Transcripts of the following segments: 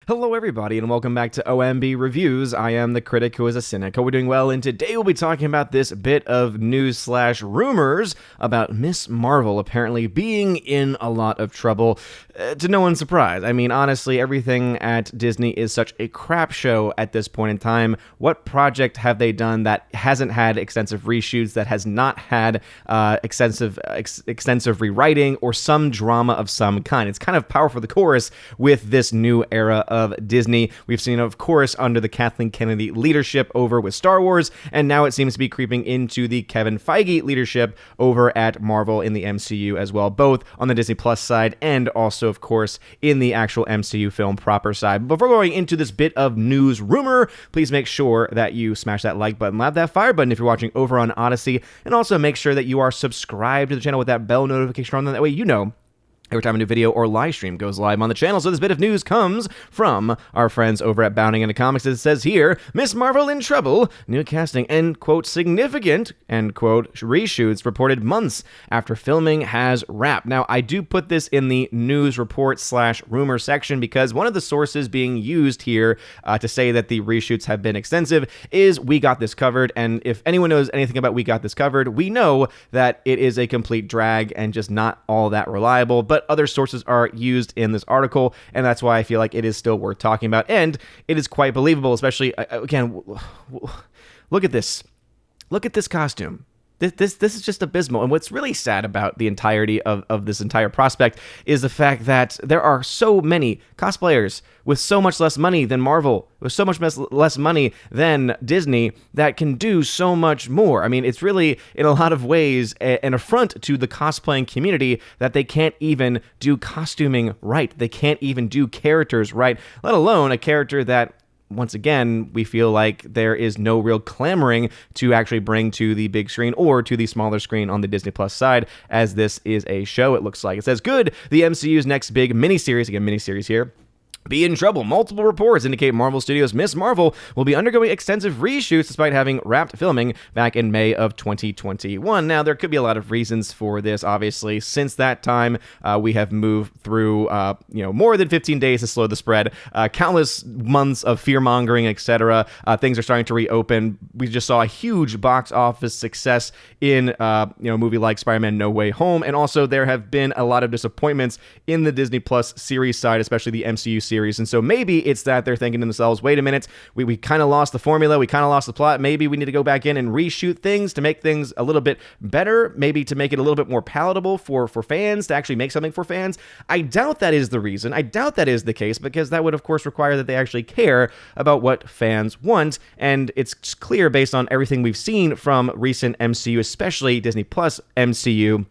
Hello everybody and welcome back to OMB Reviews. I am the critic who is a cynic. Hope we're doing well, and today we'll be talking about this bit of news / rumors about Miss Marvel apparently being in a lot of trouble, to no one's surprise. I mean, honestly, everything at Disney is such a crap show at this point in time. What project have they done that hasn't had extensive reshoots, that has not had extensive rewriting or some drama of some kind? It's kind of par for the course with this new era of Disney. We've seen, of course, under the Kathleen Kennedy leadership over with Star Wars, and now it seems to be creeping into the Kevin Feige leadership over at Marvel in the MCU as well, both on the Disney Plus side and also, of course, in the actual MCU film proper side. Before going into this bit of news rumor, please make sure that you smash that like button, lap that fire button if you're watching over on Odyssey, and also make sure that you are subscribed to the channel with that bell notification on. That way you know every time a new video or live stream goes live on the channel. So this bit of news comes from our friends over at Bounding Into Comics. It says here, Miss Marvel in trouble, new casting, and, quote, significant, end quote, reshoots reported months after filming has wrapped. Now, I do put this in the news report / rumor section because one of the sources being used here to say that the reshoots have been extensive is We Got This Covered. And if anyone knows anything about We Got This Covered, we know that it is a complete drag and just not all that reliable. But other sources are used in this article, and that's why I feel like it is still worth talking about, and it is quite believable, especially, again, look at this. Look at this costume. This is just abysmal. And what's really sad about the entirety of this entire prospect is the fact that there are so many cosplayers with so much less money than Marvel, with so much less money than Disney, that can do so much more. I mean, it's really, in a lot of ways, an affront to the cosplaying community that they can't even do costuming right. They can't even do characters right, let alone a character that, once again, we feel like there is no real clamoring to actually bring to the big screen or to the smaller screen on the Disney Plus side, as this is a show, it looks like. It says, good, the MCU's next big miniseries, again, miniseries here, be in trouble. Multiple reports indicate Marvel Studios' Miss Marvel will be undergoing extensive reshoots despite having wrapped filming back in May of 2021. Now, there could be a lot of reasons for this, obviously. Since that time, we have moved through, more than 15 days to slow the spread, countless months of fear-mongering, etc. Things are starting to reopen. We just saw a huge box office success in, a movie like Spider-Man No Way Home, and also there have been a lot of disappointments in the Disney Plus series side, especially the MCU series. And so maybe it's that they're thinking to themselves, wait a minute, we kind of lost the formula, we kind of lost the plot, maybe we need to go back in and reshoot things to make things a little bit better, maybe to make it a little bit more palatable for fans, to actually make something for fans. I doubt that is the reason. I doubt that is the case, because that would, of course, require that they actually care about what fans want, and it's clear based on everything we've seen from recent MCU, especially Disney Plus MCU,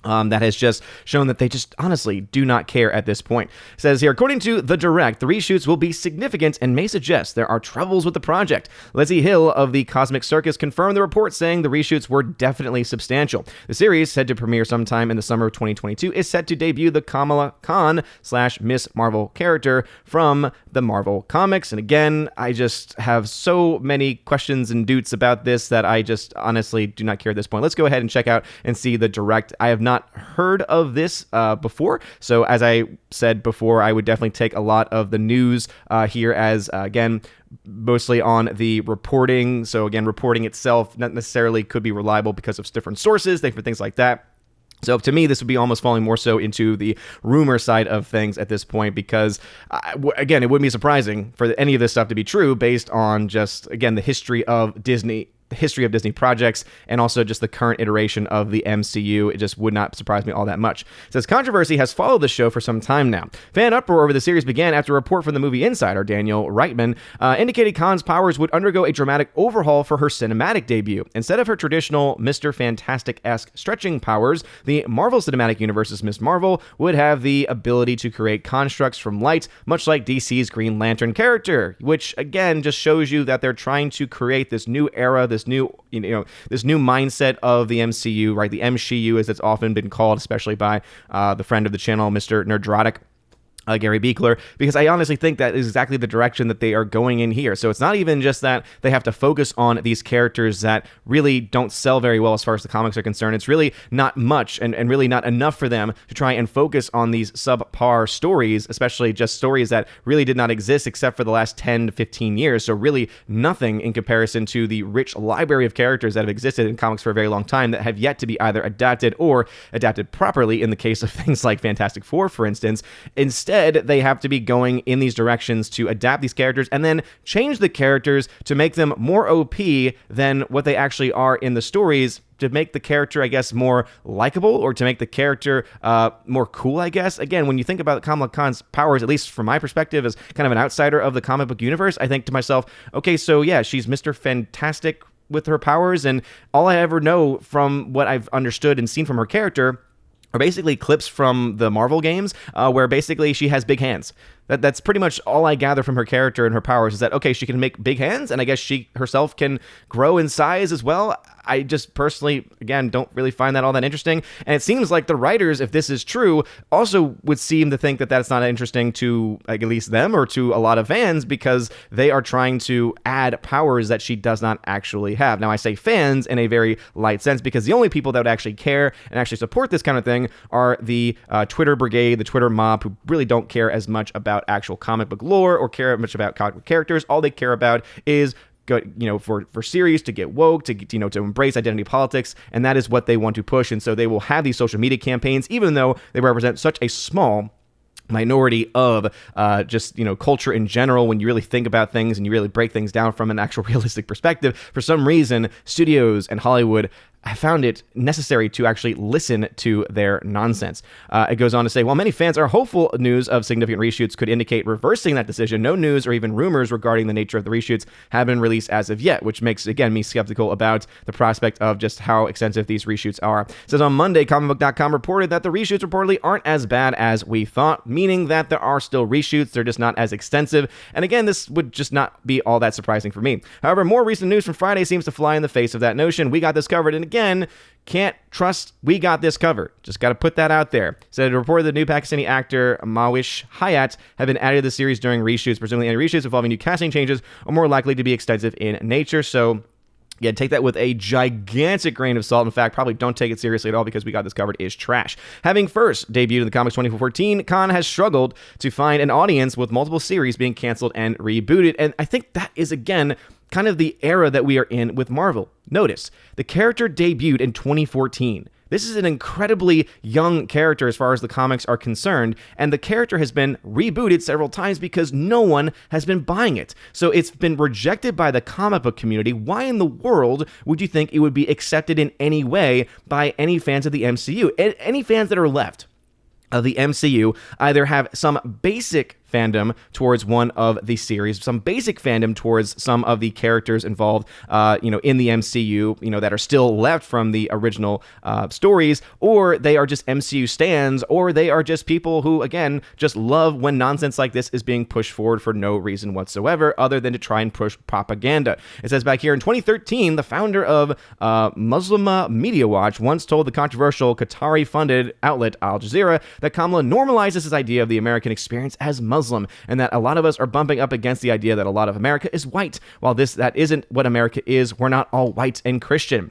that has just shown that they just honestly do not care at this point. It says here, according to The Direct, the reshoots will be significant and may suggest there are troubles with the project. Leslie Hill of the Cosmic Circus confirmed the report, saying the reshoots were definitely substantial. The series, said to premiere sometime in the summer of 2022, is set to debut the Kamala Khan / Miss Marvel character from the Marvel comics. And again, I just have so many questions and doubts about this that I just honestly do not care at this point. Let's go ahead and check out and see The Direct. I have not heard of this before, so as I said before, I would definitely take a lot of the news here as, again, mostly on the reporting. So again, reporting itself not necessarily could be reliable because of different sources, different things like that. So to me, this would be almost falling more so into the rumor side of things at this point, because, again, it wouldn't be surprising for any of this stuff to be true based on just, again, the history of Disney projects, and also just the current iteration of the MCU. It just would not surprise me all that much. It says, controversy has followed the show for some time now. Fan uproar over the series began after a report from the movie Insider, Daniel Reitman, indicated Khan's powers would undergo a dramatic overhaul for her cinematic debut. Instead of her traditional Mr. Fantastic-esque stretching powers, the Marvel Cinematic Universe's Miss Marvel would have the ability to create constructs from light, much like DC's Green Lantern character, which, again, just shows you that they're trying to create this new era, this new mindset of the MCU, right? The MCU, as it's often been called, especially by the friend of the channel, Mr. Nerdrotic. Gary Beekler, because I honestly think that is exactly the direction that they are going in here. So it's not even just that they have to focus on these characters that really don't sell very well as far as the comics are concerned. It's really not much and really not enough for them to try and focus on these subpar stories, especially just stories that really did not exist except for the last 10 to 15 years. So really nothing in comparison to the rich library of characters that have existed in comics for a very long time that have yet to be either adapted or adapted properly in the case of things like Fantastic Four, for instance. Instead, they have to be going in these directions to adapt these characters and then change the characters to make them more OP than what they actually are in the stories, to make the character, I guess, more likable, or to make the character more cool, I guess. Again, when you think about Kamala Khan's powers, at least from my perspective as kind of an outsider of the comic book universe, I think to myself, okay, so yeah, she's Mr. Fantastic with her powers, and all I ever know from what I've understood and seen from her character are basically clips from the Marvel games where basically she has big hands. That's pretty much all I gather from her character and her powers, is that, okay, she can make big hands, and I guess she herself can grow in size as well. I just personally, again, don't really find that all that interesting. And it seems like the writers, if this is true, also would seem to think that that's not interesting to, like, at least them or to a lot of fans, because they are trying to add powers that she does not actually have. Now, I say fans in a very light sense, because the only people that would actually care and actually support this kind of thing are the Twitter brigade, the Twitter mob, who really don't care as much about actual comic book lore or care much about comic book characters. All they care about is for series to get woke, to embrace identity politics, and that is what they want to push. And so they will have these social media campaigns, even though they represent such a small minority of culture in general. When you really think about things and you really break things down from an actual realistic perspective, for some reason, studios and Hollywood I found it necessary to actually listen to their nonsense. It goes on to say, while many fans are hopeful news of significant reshoots could indicate reversing that decision, no news or even rumors regarding the nature of the reshoots have been released as of yet, which makes, again, me skeptical about the prospect of just how extensive these reshoots are. It says on Monday, comicbook.com reported that the reshoots reportedly aren't as bad as we thought, meaning that there are still reshoots, they're just not as extensive. And again, this would just not be all that surprising for me. However, more recent news from Friday seems to fly in the face of that notion. We got this covered, and again, can't trust we got this covered. Just got to put that out there. Said it reported that new Pakistani actor Mawish Hayat have been added to the series during reshoots. Presumably any reshoots involving new casting changes are more likely to be extensive in nature. So yeah, take that with a gigantic grain of salt. In fact, probably don't take it seriously at all, because We Got This Covered is trash. Having first debuted in the comics 2014, Khan has struggled to find an audience, with multiple series being canceled and rebooted. And I think that is, again, kind of the era that we are in with Marvel. Notice, the character debuted in 2014. This is an incredibly young character as far as the comics are concerned, and the character has been rebooted several times because no one has been buying it. So it's been rejected by the comic book community. Why in the world would you think it would be accepted in any way by any fans of the MCU? Any fans that are left of the MCU either have some basic fandom towards one of the series, some basic fandom towards some of the characters involved, in the MCU, that are still left from the original stories, or they are just MCU stans, or they are just people who, again, just love when nonsense like this is being pushed forward for no reason whatsoever, other than to try and push propaganda. It says back here, in 2013, the founder of Muslim Media Watch once told the controversial Qatari-funded outlet Al Jazeera that Kamala normalizes his idea of the American experience as Muslim, and that a lot of us are bumping up against the idea that a lot of America is white. While that isn't what America is, we're not all white and Christian.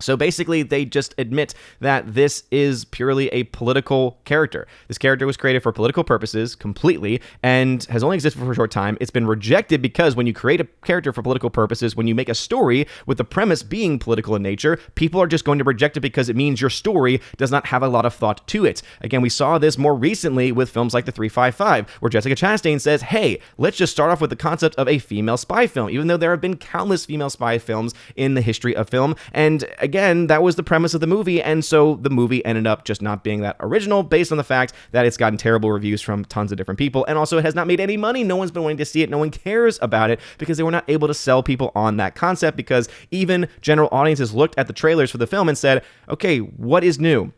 So basically, they just admit that this is purely a political character. This character was created for political purposes completely and has only existed for a short time. It's been rejected because when you create a character for political purposes, when you make a story with the premise being political in nature, people are just going to reject it because it means your story does not have a lot of thought to it. Again, we saw this more recently with films like The 355, where Jessica Chastain says, hey, let's just start off with the concept of a female spy film, even though there have been countless female spy films in the history of film. And again, that was the premise of the movie, and so the movie ended up just not being that original, based on the fact that it's gotten terrible reviews from tons of different people, and also it has not made any money. No one's been wanting to see it. No one cares about it because they were not able to sell people on that concept, because even general audiences looked at the trailers for the film and said, okay, what is new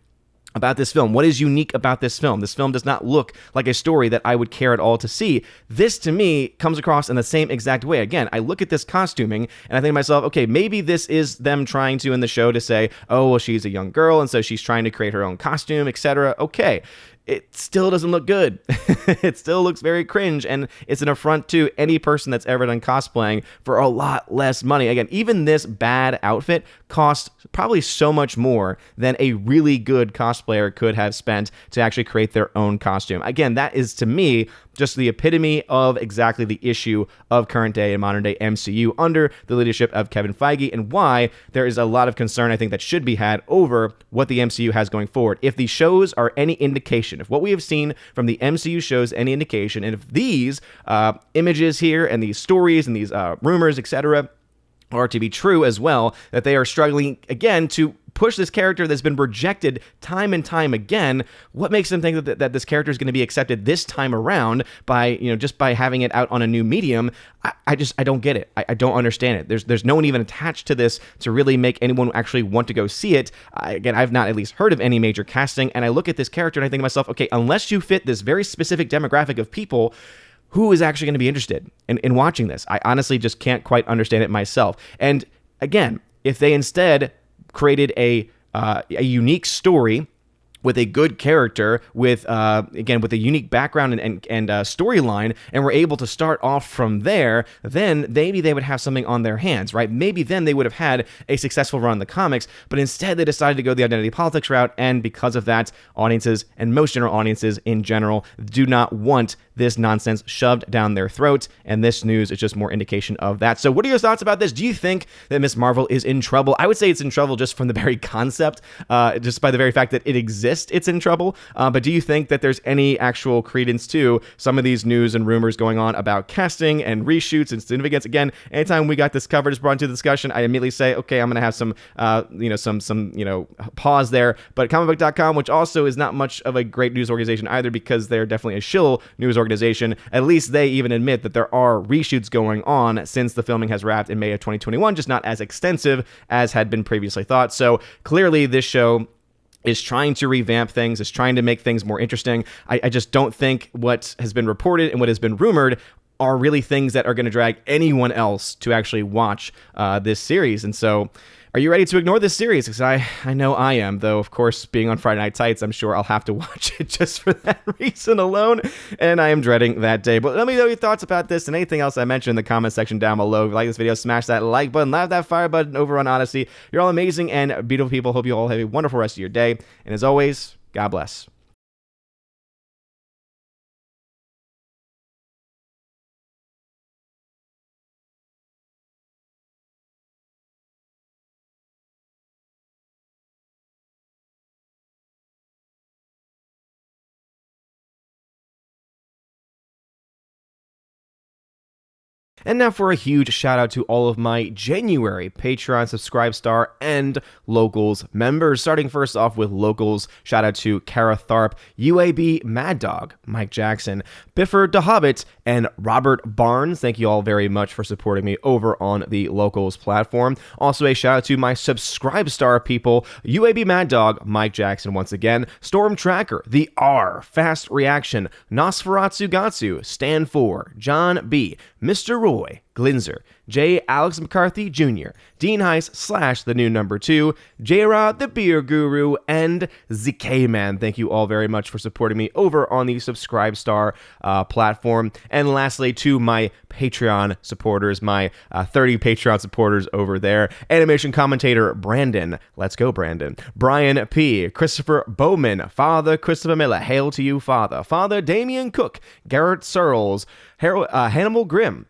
about this film? What is unique about this film? This film does not look like a story that I would care at all to see. This, to me, comes across in the same exact way. Again, I look at this costuming and I think to myself, okay, maybe this is them trying to, in the show, to say, oh, well, she's a young girl, and so she's trying to create her own costume, etc. Okay. it still doesn't look good. It still looks very cringe, and it's an affront to any person that's ever done cosplaying for a lot less money. Again, even this bad outfit costs probably so much more than a really good cosplayer could have spent to actually create their own costume. Again, that is, to me, just the epitome of exactly the issue of current day and modern day MCU under the leadership of Kevin Feige, and why there is a lot of concern, I think, that should be had over what the MCU has going forward. If the shows are any indication, if what we have seen from the MCU shows any indication, and if these images here and these stories and these rumors, etc., are to be true as well, that they are struggling again to push this character that's been rejected time and time again, what makes them think that this character is going to be accepted this time around by, just by having it out on a new medium? I don't get it. I don't understand it. There's no one even attached to this to really make anyone actually want to go see it. Again, I've not at least heard of any major casting, and I look at this character and I think to myself, okay, unless you fit this very specific demographic of people, who is actually going to be interested in watching this? I honestly just can't quite understand it myself. And again, if they instead created a unique story with a good character, with a unique background and storyline, and were able to start off from there, then maybe they would have something on their hands, right? Maybe then they would have had a successful run in the comics, but instead they decided to go the identity politics route, and because of that, audiences, and most general audiences in general, do not want this nonsense shoved down their throats, and this news is just more indication of that. So what are your thoughts about this? Do you think that Ms. Marvel is in trouble? I would say it's in trouble just from the very concept, just by the very fact that it exists. It's in trouble, but do you think that there's any actual credence to some of these news and rumors going on about casting and reshoots and significance? Again, anytime we got this coverage brought into the discussion, I immediately say, okay, I'm going to have some pause there. But comicbook.com, which also is not much of a great news organization either, because they're definitely a shill news organization, at least they even admit that there are reshoots going on since the filming has wrapped in May of 2021, just not as extensive as had been previously thought. So clearly this show is trying to revamp things, is trying to make things more interesting. I just don't think what has been reported and what has been rumored are really things that are going to drag anyone else to actually watch this series. And so, are you ready to ignore this series? Because I know I am, though, of course, being on Friday Night Tights, I'm sure I'll have to watch it just for that reason alone, and I am dreading that day. But let me know your thoughts about this and anything else I mentioned in the comment section down below. If you like this video, smash that like button, slap that fire button over on Odyssey. You're all amazing and beautiful people. Hope you all have a wonderful rest of your day, and as always, God bless. And now for a huge shout out to all of my January Patreon Subscribe Star and Locals members. Starting first off with Locals, shout out to Kara Tharp, UAB Mad Dog, Mike Jackson, Biffer DeHobbit, and Robert Barnes. Thank you all very much for supporting me over on the Locals platform. Also a shout out to my Subscribe Star people, UAB Mad Dog, Mike Jackson once again, Storm Tracker, The R, Fast Reaction, Nosferatu Gatsu, Stan 4, John B, Mr. Roy, Glinzer, J. Alex McCarthy Jr., Dean Heiss / the new number 2, J-Rod the Beer Guru, and ZK Man. Thank you all very much for supporting me over on the Subscribe Star platform. And lastly, to my Patreon supporters, my 30 Patreon supporters over there, animation commentator Brandon, let's go Brandon, Brian P., Christopher Bowman, Father Christopher Miller, hail to you Father, Father Damian Cook, Garrett Searles, Hannibal Grimm,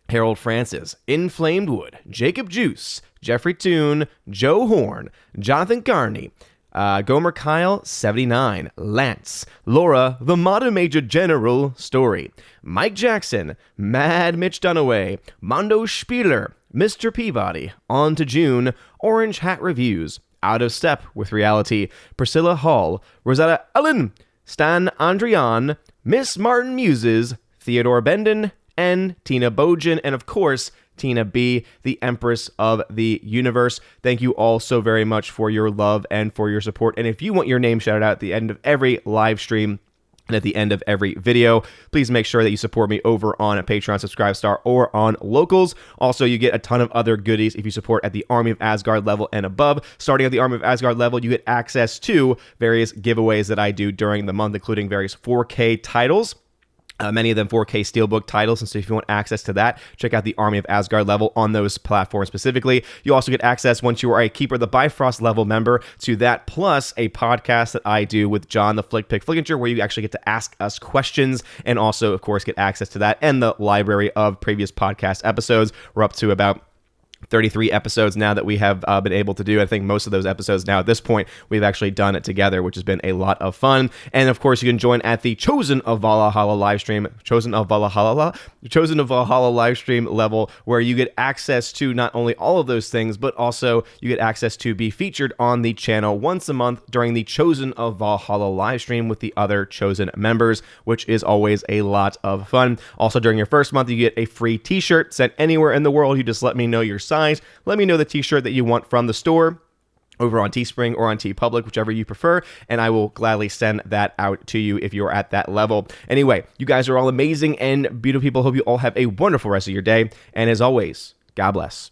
Harold Francis, Inflamed Wood, Jacob Juice, Jeffrey Toon, Joe Horn, Jonathan Carney, Gomer Kyle 79, Lance, Laura, the Modern Major General Story, Mike Jackson, Mad Mitch Dunaway, Mondo Spieler, Mr. Peabody, On to June, Orange Hat Reviews, Out of Step with Reality, Priscilla Hall, Rosetta Ellen, Stan Andrian, Miss Martin Muses, Theodore Benden, and Tina Bojan, and of course, Tina B, the Empress of the Universe. Thank you all so very much for your love and for your support. And if you want your name shouted out at the end of every live stream, And at the end of every video, please make sure that you support me over on a Patreon, Subscribe Star, or on Locals. Also, you get a ton of other goodies if you support at the Army of Asgard level and above. Starting at the Army of Asgard level, you get access to various giveaways that I do during the month, including various 4K titles. Many of them 4K Steelbook titles, and so if you want access to that, check out the Army of Asgard level on those platforms specifically. You also get access, once you are a Keeper of the Bifrost level member, to that, plus a podcast that I do with John the Flick Pick Flickinger, where you actually get to ask us questions, and also, of course, get access to that and the library of previous podcast episodes. We're up to about 33 episodes now that we have been able to do. I think most of those episodes now at this point we've actually done it together, which has been a lot of fun. And of course, you can join at the Chosen of Valhalla live stream, Chosen of Valhalla live stream level, where you get access to not only all of those things, but also you get access to be featured on the channel once a month during the Chosen of Valhalla live stream with the other Chosen members, which is always a lot of fun. Also, during your first month, you get a free t-shirt sent anywhere in the world. You just let me know your size. Let me know the t-shirt that you want from the store over on Teespring or on TeePublic, whichever you prefer, and I will gladly send that out to you if you're at that level. Anyway, you guys are all amazing and beautiful people. Hope you all have a wonderful rest of your day, and as always, God bless.